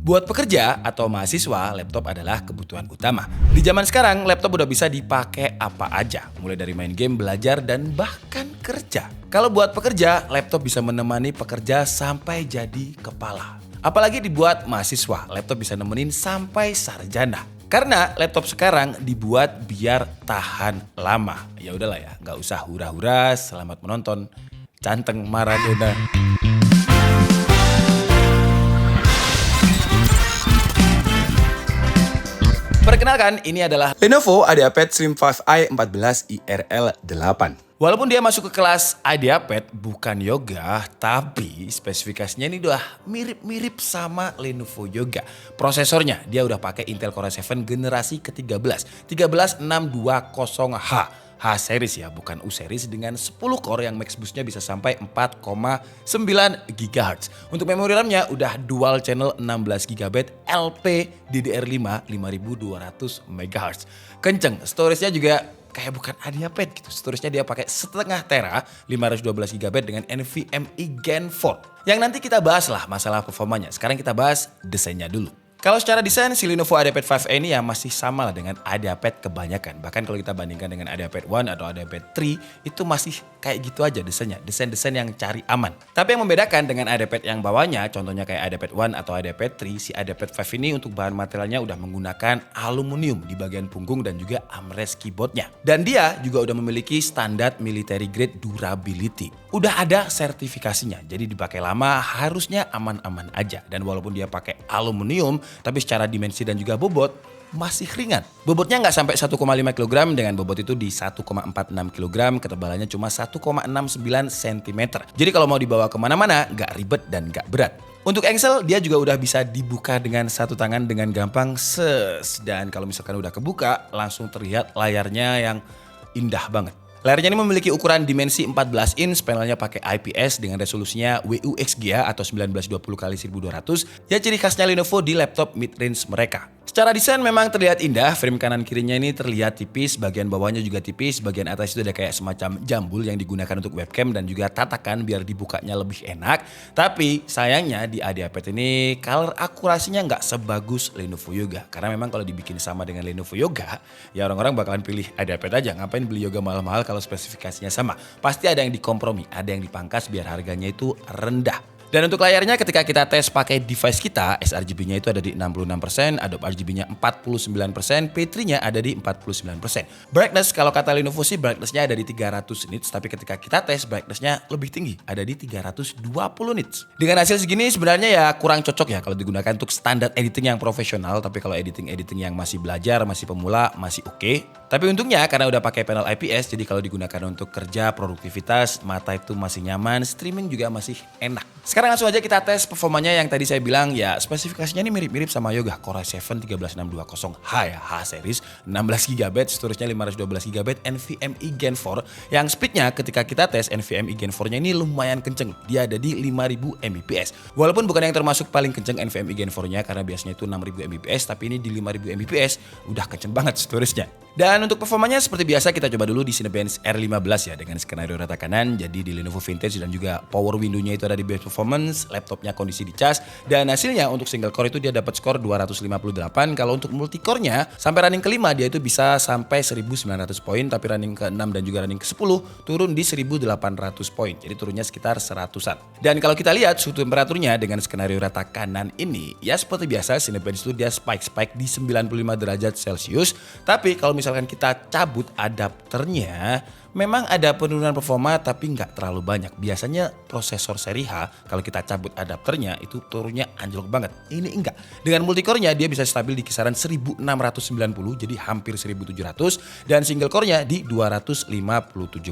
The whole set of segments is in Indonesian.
Buat pekerja atau mahasiswa, laptop adalah kebutuhan utama. Di zaman sekarang, laptop udah bisa dipakai apa aja, mulai dari main game, belajar, dan bahkan kerja. Kalau buat pekerja, laptop bisa menemani pekerja sampai jadi kepala. Apalagi dibuat mahasiswa, laptop bisa nemenin sampai sarjana. Karena laptop sekarang dibuat biar tahan lama. Ya udahlah ya, nggak usah hura-hura, selamat menonton. Canteng Maradona. Perkenalkan, ini adalah Lenovo IdeaPad Slim 5i 14 IRL8. Walaupun dia masuk ke kelas IdeaPad bukan Yoga, tapi spesifikasinya ini udah mirip-mirip sama Lenovo Yoga. Prosesornya dia udah pakai Intel Core i7 generasi ke-13, 13620H. H-series ya, bukan U-series dengan 10 core yang max boostnya bisa sampai 4,9 GHz. Untuk memori RAM-nya udah dual channel 16 GB LPDDR5 5200 MHz. Kenceng, storage-nya juga kayak bukan IdeaPad gitu. Storage-nya dia pakai setengah tera 512 GB dengan NVMe Gen 4. Yang nanti kita bahas lah masalah performanya. Sekarang kita bahas desainnya dulu. Kalau secara desain, si Lenovo IdeaPad 5e ini ya masih sama lah dengan IdeaPad kebanyakan. Bahkan kalau kita bandingkan dengan IdeaPad 1 atau IdeaPad 3, itu masih kayak gitu aja desainnya. Desain-desain yang cari aman. Tapi yang membedakan dengan IdeaPad yang bawahnya, contohnya kayak IdeaPad 1 atau IdeaPad 3, si IdeaPad 5 ini untuk bahan materialnya udah menggunakan aluminium di bagian punggung dan juga armrest keyboardnya. Dan dia juga udah memiliki standar military grade durability. Udah ada sertifikasinya, jadi dipakai lama harusnya aman-aman aja. Dan walaupun dia pakai aluminium, tapi secara dimensi dan juga bobot masih ringan. Bobotnya nggak sampai 1,5 kg, dengan bobot itu di 1,46 kg, ketebalannya cuma 1,69 cm. Jadi kalau mau dibawa kemana-mana nggak ribet dan nggak berat. Untuk engsel dia juga udah bisa dibuka dengan satu tangan dengan gampang dan kalau misalkan udah kebuka langsung terlihat layarnya yang indah banget. Layarnya ini memiliki ukuran dimensi 14 inch, panelnya pakai IPS dengan resolusinya WUXGA atau 1920x1200. Ya ciri khasnya Lenovo di laptop mid-range mereka. Secara desain memang terlihat indah, frame kanan kirinya ini terlihat tipis, bagian bawahnya juga tipis, bagian atas itu ada kayak semacam jambul yang digunakan untuk webcam dan juga tatakan biar dibukanya lebih enak. Tapi sayangnya di IdeaPad ini color akurasinya nggak sebagus Lenovo Yoga. Karena memang kalau dibikin sama dengan Lenovo Yoga, ya orang-orang bakalan pilih IdeaPad aja. Ngapain beli Yoga mahal-mahal kalau spesifikasinya sama? Pasti ada yang dikompromi, ada yang dipangkas biar harganya itu rendah. Dan untuk layarnya ketika kita tes pakai device kita, sRGB-nya itu ada di 66%, Adobe RGB-nya 49%, P3-nya ada di 49%. Brightness, kalau kata Lenovo sih brightness-nya ada di 300 nits, tapi ketika kita tes brightness-nya lebih tinggi, ada di 320 nits. Dengan hasil segini sebenarnya ya kurang cocok ya kalau digunakan untuk standar editing yang profesional, tapi kalau editing yang masih belajar, masih pemula, masih oke. Tapi untungnya karena udah pakai panel IPS, jadi kalau digunakan untuk kerja, produktivitas, mata itu masih nyaman, streaming juga masih enak. Sekarang langsung aja kita tes performanya yang tadi saya bilang ya spesifikasinya ini mirip-mirip sama Yoga. Core i7 13620H ya, H-series, 16 GB, storage-nya 512 GB, NVMe Gen 4. Yang speednya ketika kita tes NVMe Gen 4-nya ini lumayan kenceng. Dia ada di 5000 Mbps. Walaupun bukan yang termasuk paling kenceng NVMe Gen 4-nya karena biasanya itu 6000 Mbps, tapi ini di 5000 Mbps udah kenceng banget storage-nya. Dan untuk performanya seperti biasa kita coba dulu di Cinebench R15 ya dengan skenario rata kanan. Jadi di Lenovo Vintage dan juga power window-nya itu ada di best performance, laptopnya kondisi dicas, dan hasilnya untuk single core itu dia dapat skor 258. Kalau untuk multi core-nya sampai running ke-5 dia itu bisa sampai 1900 poin, tapi running ke-6 dan juga running ke-10 turun di 1800 poin. Jadi turunnya sekitar 100-an. Dan kalau kita lihat suhu temperaturnya dengan skenario rata kanan ini, ya seperti biasa Cinebench itu dia spike di 95 derajat Celcius. Tapi kalau misalkan kita cabut adapternya, memang ada penurunan performa tapi nggak terlalu banyak. Biasanya prosesor seri H kalau kita cabut adapternya itu turunnya anjlok banget. Ini enggak. Dengan multicore-nya dia bisa stabil di kisaran 1690 jadi hampir 1700 dan single core-nya di 257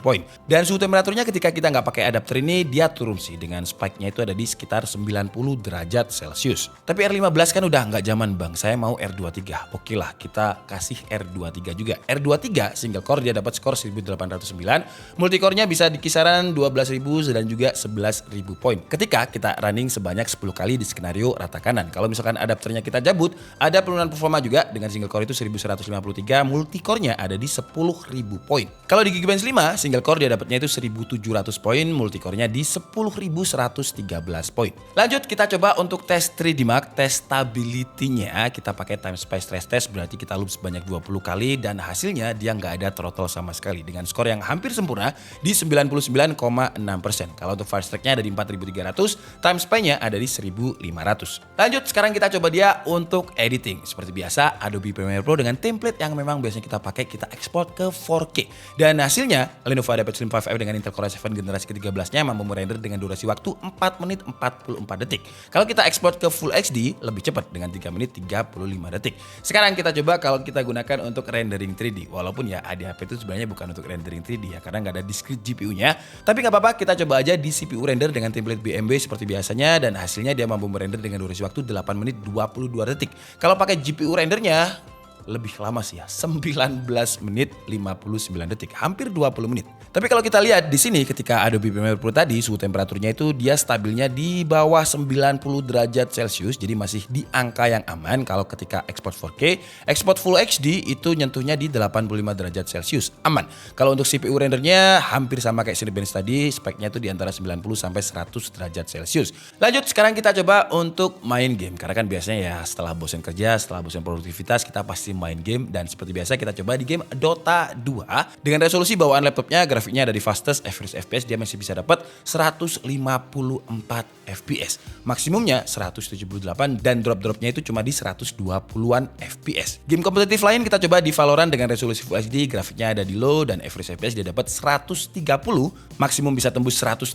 poin. Dan suhu temperaturnya ketika kita nggak pakai adapter ini dia turun sih dengan spike-nya itu ada di sekitar 90 derajat Celcius. Tapi R15 kan udah nggak zaman bang. Saya mau R23. Oke lah kita kasih R23 juga. R23 single core dia dapat skor 1800 multicore-nya bisa di kisaran 12.000 dan juga 11.000 poin. Ketika kita running sebanyak 10 kali di skenario rata kanan. Kalau misalkan adapternya kita cabut, ada penurunan performa juga dengan single core itu 1153, multicore-nya ada di 10.000 poin. Kalau di Geekbench 5, single core dia dapatnya itu 1.700 poin, multicore-nya di 10.113 poin. Lanjut kita coba untuk tes 3D Mark, tes stability-nya kita pakai time space stress test, berarti kita loop sebanyak 20 kali dan hasilnya dia nggak ada throttle sama sekali dengan skor yang hampir sempurna di 99,6%. Kalau untuk fire strike-nya ada di 4.300, time spy-nya ada di 1.500. Lanjut sekarang kita coba dia untuk editing. Seperti biasa Adobe Premiere Pro dengan template yang memang biasanya kita pakai, kita ekspor ke 4K. Dan hasilnya Lenovo IdeaPad Slim 5F dengan Intel Core i7 generasi ke-13-nya mampu merender dengan durasi waktu 4 menit 44 detik. Kalau kita ekspor ke Full HD lebih cepat dengan 3 menit 35 detik. Sekarang kita coba kalau kita gunakan untuk rendering 3D. Walaupun ya IdeaPad itu sebenarnya bukan untuk rendering 3D ya, karena nggak ada discrete GPU-nya. Tapi nggak apa-apa, kita coba aja di CPU render dengan template BMB seperti biasanya dan hasilnya dia mampu merender dengan durasi waktu 8 menit 22 detik. Kalau pakai GPU rendernya lebih lama sih ya, 19 menit 59 detik, hampir 20 menit. Tapi kalau kita lihat di sini ketika Adobe Premiere Pro tadi suhu temperaturnya itu dia stabilnya di bawah 90 derajat Celcius, jadi masih di angka yang aman. Kalau ketika ekspor 4K, ekspor Full HD itu nyentuhnya di 85 derajat Celcius, aman. Kalau untuk CPU rendernya hampir sama kayak Cinebench tadi, speknya itu di antara 90 sampai 100 derajat Celcius. Lanjut sekarang kita coba untuk main game, karena kan biasanya ya setelah bosan kerja, setelah bosan produktivitas kita pasti main game, dan seperti biasa kita coba di game Dota 2 dengan resolusi bawaan laptopnya, grafiknya ada di fastest, average FPS dia masih bisa dapat 154 FPS, maksimumnya 178 dan drop-dropnya itu cuma di 120-an FPS. Game kompetitif lain kita coba di Valorant dengan resolusi Full HD, grafiknya ada di low dan average FPS dia dapat 130, maksimum bisa tembus 180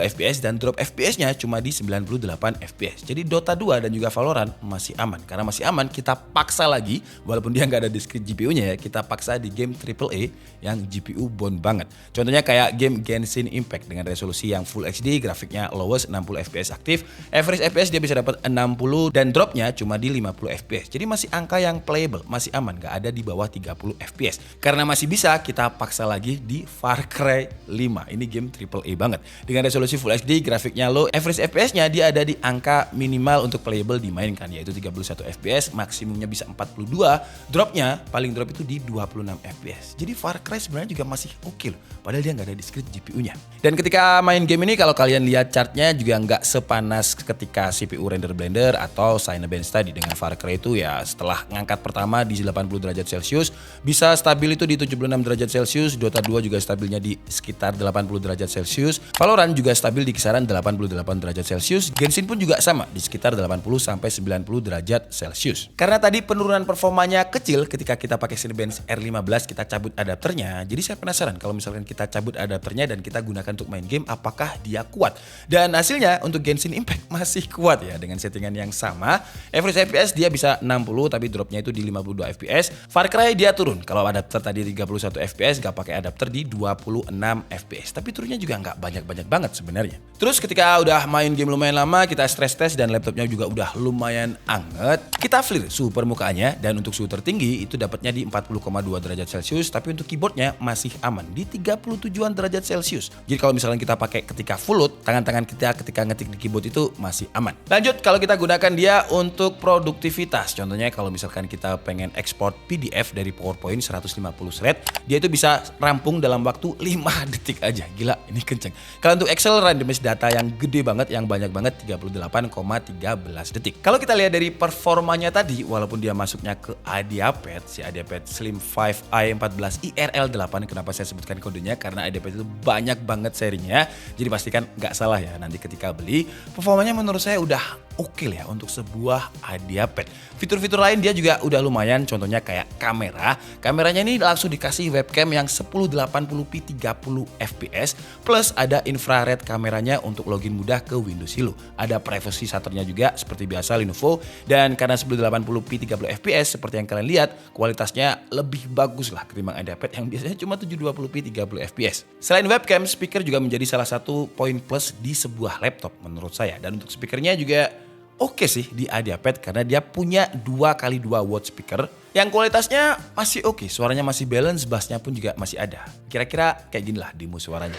FPS dan drop FPS-nya cuma di 98 FPS. Jadi Dota 2 dan juga Valorant masih aman. Karena masih aman, kita paksa lagi walaupun dia nggak ada discrete GPU-nya ya, kita paksa di game AAA yang GPU bone banget. Contohnya kayak game Genshin Impact dengan resolusi yang Full HD, grafiknya lowest 60 FPS aktif, average FPS dia bisa dapat 60 dan dropnya cuma di 50 FPS. Jadi masih angka yang playable, masih aman, nggak ada di bawah 30 FPS. Karena masih bisa, kita paksa lagi di Far Cry 5. Ini game AAA banget. Dengan resolusi Full HD, grafiknya low, average FPS-nya dia ada di angka minimal untuk playable dimainkan, yaitu 31 FPS, maksimumnya bisa 42, dropnya paling drop itu di 26 FPS. Jadi Far Cry sebenarnya juga masih oke loh, padahal dia nggak ada discrete GPU-nya. Dan ketika main game ini kalau kalian lihat chartnya juga nggak sepanas ketika CPU render Blender atau Cinebench tadi. Dengan Far Cry itu ya setelah ngangkat pertama di 80 derajat Celcius bisa stabil itu di 76 derajat Celcius. Dota 2 juga stabilnya di sekitar 80 derajat Celcius. Valorant juga stabil di kisaran 88 derajat Celcius. Genshin pun juga sama di sekitar 80 sampai 90 derajat Celcius. Karena tadi penurunan performanya kecil ketika kita pakai Cinebench R15 kita cabut adapternya. Jadi saya penasaran kalau misalkan kita cabut adapternya dan kita gunakan untuk main game, apakah dia kuat? Dan hasilnya untuk Genshin Impact masih kuat ya dengan settingan yang sama. Average FPS dia bisa 60 tapi dropnya itu di 52 FPS. Far Cry dia turun. Kalau adapter tadi 31 FPS, gak pakai adapter di 26 FPS. Tapi turunnya juga nggak banyak-banyak banget sebenarnya. Terus ketika udah main game lumayan lama, kita stress test dan laptopnya juga udah lumayan anget, kita clear suhu permukaannya dan untuk suhu tertinggi itu dapatnya di 40,2 derajat Celcius, tapi untuk keyboardnya masih aman di 37-an derajat Celcius. Jadi kalau misalnya kita pakai ketika full load, tangan-tangan kita ketika ngetik di keyboard itu masih aman. Lanjut kalau kita gunakan dia untuk produktivitas, contohnya kalau misalkan kita pengen ekspor PDF dari PowerPoint 150 thread, dia itu bisa rampung dalam waktu 5 detik aja. Gila, ini kenceng. Kalau untuk Excel randomize data yang gede banget, yang banyak banget 38,13 detik. Kalau kita lihat dari performanya tadi, walaupun dia masuknya ke IdeaPad, si IdeaPad Slim 5i 14 IRL8, kenapa saya sebutkan kodenya? Karena IdeaPad itu banyak banget serinya, jadi pastikan nggak salah ya nanti ketika beli. Performanya menurut saya udah oke lah ya untuk sebuah IdeaPad. Fitur-fitur lain dia juga udah lumayan, contohnya kayak kamera. Kameranya ini langsung dikasih webcam yang 1080p 30 fps, plus ada infrared kameranya untuk login mudah ke Windows Hello. Ada privacy shutternya juga seperti biasa Lenovo, dan karena 1080p 30 fps seperti yang kalian lihat, kualitasnya lebih bagus lah ketimbang IdeaPad yang biasanya cuma 720p 30 fps. Selain webcam, speaker juga menjadi salah satu poin plus di sebuah laptop menurut saya. Dan untuk speakernya juga oke sih di IdeaPad karena dia punya 2x2 watt speaker yang kualitasnya masih oke, suaranya masih balance, bassnya pun juga masih ada. Kira-kira kayak gini lah demo suaranya.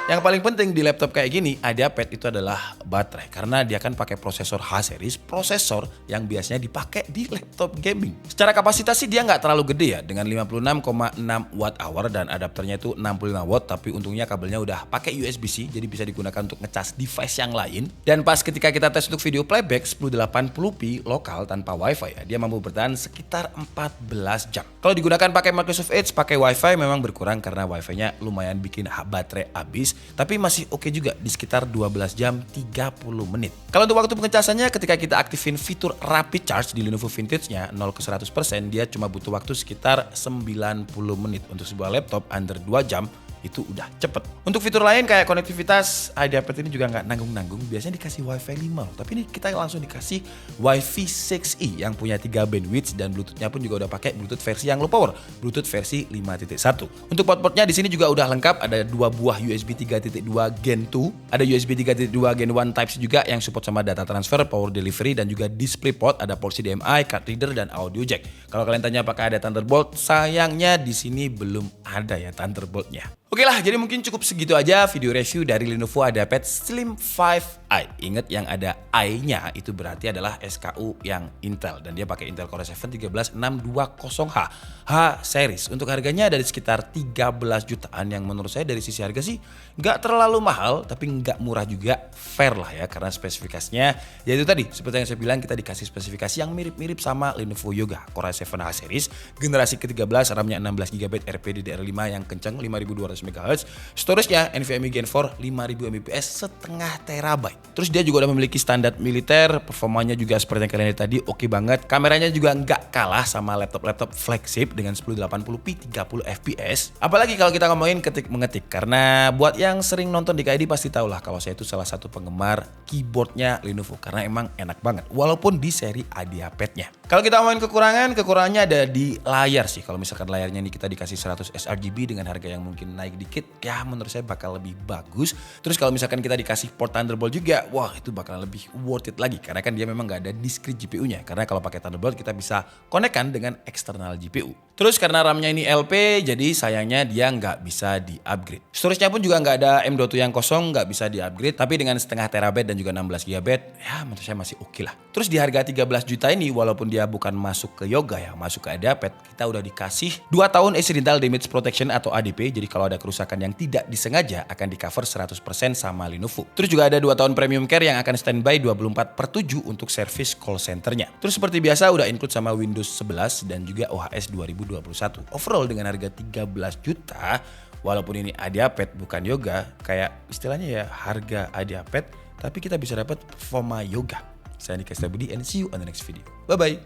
Yang paling penting di laptop kayak gini, IdeaPad itu adalah baterai. Karena dia kan pakai prosesor H-series, prosesor yang biasanya dipakai di laptop gaming. Secara kapasitas sih dia nggak terlalu gede ya, dengan 56,6 watt hour dan adapternya itu 65 watt. Tapi untungnya kabelnya udah pakai USB-C, jadi bisa digunakan untuk ngecas device yang lain. Dan pas ketika kita tes untuk video playback 1080p lokal tanpa WiFi ya, dia mampu bertahan sekitar 14 jam. Kalau digunakan pakai Microsoft Edge, pakai WiFi memang berkurang karena WiFi-nya lumayan bikin baterai habis. Tapi masih oke juga di sekitar 12 jam 30 menit. Kalau untuk waktu pengecasannya ketika kita aktifin fitur Rapid Charge di Lenovo Vintage-nya 0 ke 100%, dia cuma butuh waktu sekitar 90 menit. Untuk sebuah laptop under 2 jam itu udah cepet. Untuk fitur lain kayak konektivitas, IdeaPad ini juga nggak nanggung-nanggung. Biasanya dikasih Wi-Fi 5 loh, tapi ini kita langsung dikasih Wi-Fi 6E yang punya 3 bandwidth dan Bluetooth-nya pun juga udah pakai Bluetooth versi yang low power, Bluetooth versi 5.1. Untuk port-portnya di sini juga udah lengkap, ada 2 buah USB 3.2 Gen 2, ada USB 3.2 Gen 1 Type-C juga yang support sama data transfer, power delivery dan juga DisplayPort, ada port HDMI, card reader dan audio jack. Kalau kalian tanya apakah ada Thunderbolt, sayangnya di sini belum ada ya Thunderbolt-nya. Oke lah, jadi mungkin cukup segitu aja video review dari Lenovo IdeaPad Slim 5i. Ingat yang ada i-nya itu berarti adalah SKU yang Intel dan dia pakai Intel Core i7-13620H H-series. Untuk harganya dari sekitar 13 jutaan yang menurut saya dari sisi harga sih nggak terlalu mahal tapi nggak murah juga, fair lah ya karena spesifikasinya yaitu tadi seperti yang saya bilang kita dikasih spesifikasi yang mirip-mirip sama Lenovo Yoga Core i7 H-series generasi ke-13, RAM-nya 16GB RPDDR5 yang kencang 5200 MHz, storage-nya NVMe Gen 4 5000 mps setengah terabyte. Terus dia juga udah memiliki standar militer, performanya juga seperti yang kalian lihat tadi oke banget. Kameranya juga nggak kalah sama laptop-laptop flagship dengan 1080p 30 fps. Apalagi kalau kita ngomongin ketik-mengetik, karena buat yang sering nonton di KID pasti tahu lah kalau saya itu salah satu penggemar keyboardnya Lenovo karena emang enak banget walaupun di seri IdeaPad-nya. Kalau kita ngomongin kekurangannya ada di layar sih. Kalau misalkan layarnya ini kita dikasih 100 sRGB dengan harga yang mungkin naik dikit, ya menurut saya bakal lebih bagus. Terus kalau misalkan kita dikasih port Thunderbolt juga, wah itu bakal lebih worth it lagi karena kan dia memang nggak ada discrete GPU-nya. Karena kalau pakai Thunderbolt kita bisa konekkan dengan eksternal GPU. Terus karena RAM-nya ini LP, jadi sayangnya dia nggak bisa di-upgrade. Storage-nya pun juga nggak ada M.2 yang kosong, nggak bisa di-upgrade. Tapi dengan setengah terabyte dan juga 16GB, ya menurut saya masih oke lah. Terus di harga 13 juta ini, walaupun dia bukan masuk ke Yoga ya, masuk ke IdeaPad, kita udah dikasih 2 tahun Accidental Damage Protection atau ADP. Jadi kalau ada kerusakan yang tidak disengaja akan di cover 100% sama Lenovo. Terus juga ada 2 tahun Premium Care yang akan standby 24/7 untuk service call centernya. Terus seperti biasa udah include sama Windows 11 dan juga OHS 2021. Overall dengan harga 13 juta, walaupun ini IdeaPad bukan Yoga, kayak istilahnya ya harga IdeaPad, tapi kita bisa dapat performa Yoga. Saya Nika Stabudi and see you on the next video. Bye-bye.